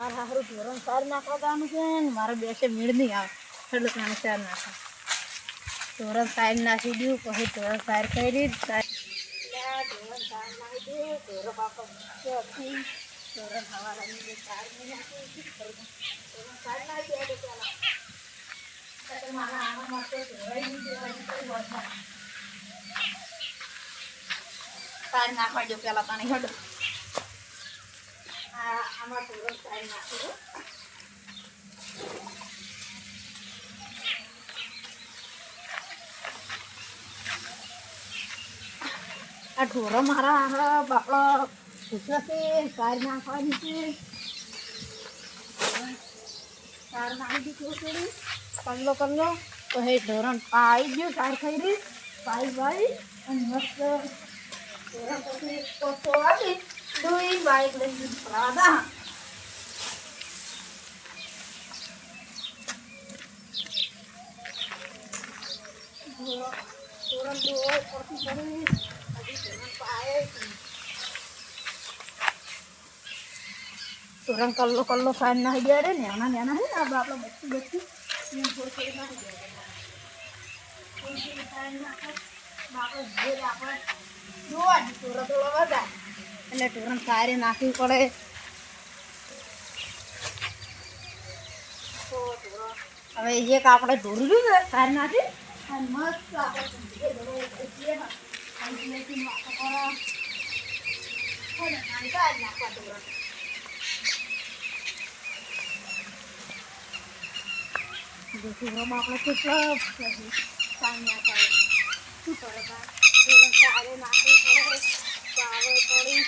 મારે હારું ધોરણ 4 નાખવા જવાનું છે ને મારે બેસે મેળ નહીં આવે એટલે ત્રણ 4 નાખવા ધોરણ 4 નાખી દઉં પછી ધોરણ 4 કરી ધોરણ 4 નાખી દઉં ધોરણ બાપા ધોરણ હવાલાની 4 નહીં નાખી ધોરણ 4 નાખી દે પહેલાં મારા આમાં માટે ધોરાઈ નહીં 4 નાખવા દો પહેલાં પાણી હડો આમાં ધોરણ 4 નાખી દો આ ઢોરો મારા બાપડો પૂછે છે 4 નાખવાની છે 4 નાખી દીધું કલ્લો પછી ધોરણ 5 આવી ગયું 4 ખાઈ રહી 5 ભાઈ અને મસ્ત ધોરણ પછી પોતો આવી દોઈ બાઈક લઈને ફરાદા ધોરણ 2 પરથી કરી ધોરણ કલ્લો ફાઈન નાખી દે રે નાના હે ને આપણે બચ્ચી થોડી નાખી દે આપણે જોવા જ થોડો વધારે એટલે ધોરણ 4 નાખવી પડે હવે એક આપણે ઢોરું ને 4 નાખી અને મસ્ત આપણે કેટલા શું કરે સારે નાખવી પડે પડી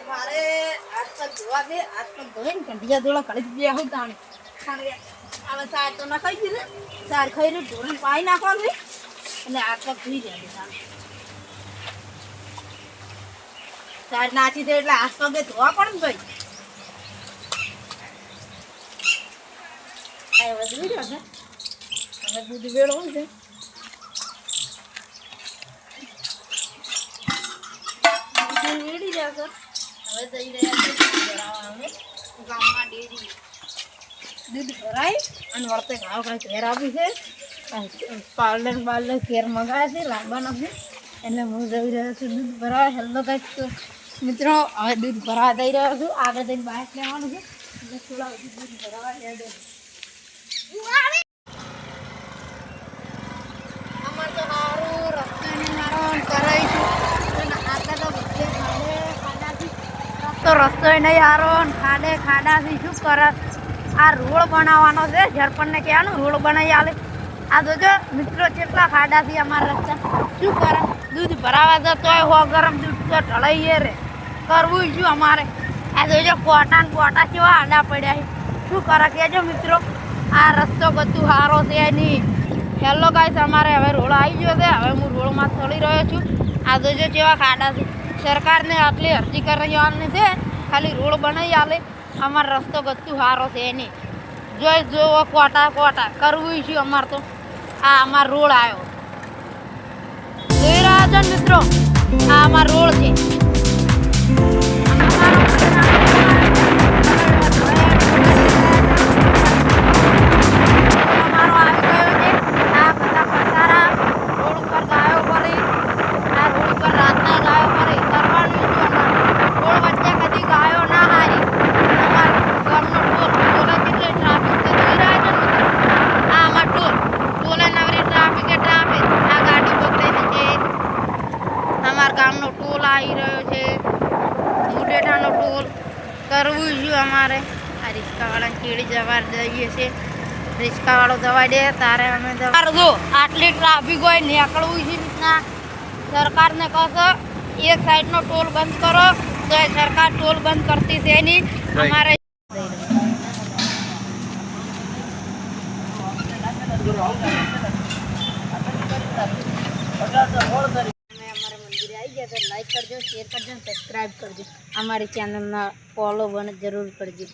મારે આજ તક જોવા દે આજ તક ધોઈ ને કંઢિયા દોડા કાઢી દે હું તાણે હવે સાર તો ના ખાઈ દીધે સાર ખાઈને ધોરણ પાઈ નાખવાનું એટલે આજ તક ધોઈ જાય સાર નાખી દે એટલે આજ પગે ધોવા પડે ને ભાઈ હવે ધોઈ રહ્યો છે હવે દૂધ વેળવું છે વેડી રહ્યા છે હવે જઈ રહ્યા છે ભરાવા ગામમાં ડેરી દૂધ ભરાય અને વળતે ઘાવ કાંઈ ઘેર આપી છે પાર્લર ઘેર મગાવ્યા છે લાવવાના છે એટલે હું જઈ રહ્યો છું દૂધ ભરાવા હેલ્લો કાંઈક મિત્રો હવે દૂધ ભરાવા જઈ રહ્યો છું આગળ જઈને બાઇક લેવાનું છે એટલે થોડા બધું દૂધ ભરાવા લે દે અમારે તો સારું રસ્તાને મારો કરાવીશું આગળ તો બધે રસ્તો નહીં હારો ખાડાથી શું કરે આ રોડ બનાવવાનો છે ઝરપણને કહેવાનું રોડ બનાવી આલે આ જોજો મિત્રો કેટલા ખાડાથી અમારા રસ્તા શું કરે દૂધ ભરાવા જતો હો ગરમ દૂધ તો ઢળાઈએ રે કરવું શું અમારે આ જોજો કોટા કેવા આડા પડ્યા છે શું કરે કહેજો મિત્રો આ રસ્તો બધું સારો છે નહીં હેલો ગાઈસ અમારે હવે રોડ આવી ગયો છે હવે હું રોડમાં ચડી રહ્યો છું આ જોજો કેવા ખાડાથી સરકારને આટલી અરજી કરી જવાની છે ખાલી રોડ બનાવી આલે અમારો રસ્તો બધું સારો છે નહીં જોવો કોટા કરવું છું અમારે તો આ અમારો રોડ આવ્યો જોઈ રહ્યા છો ને મિત્રો આ અમારો રોડ છે ગામનો ટોલ આવી રહ્યો છે મુડેઠાનો ટોલ કરવું છું અમારે આ રિક્ષાવાળાને ચીડી જવા જઈએ છીએ રિક્ષાવાળો જવા દે તારે અમે જો આટલી ટ્રાફિક હોય નીકળવું છે રીતના સરકારને કહેશો એક સાઈડનો ટોલ બંધ કરો તો એ સરકાર ટોલ બંધ કરતી છે નહીં અમારે લાઈક કરજો શેર કરજો સબસ્ક્રાઈબ કરજો અમારી ચેનલના ફોલો પણ જરૂર કરજો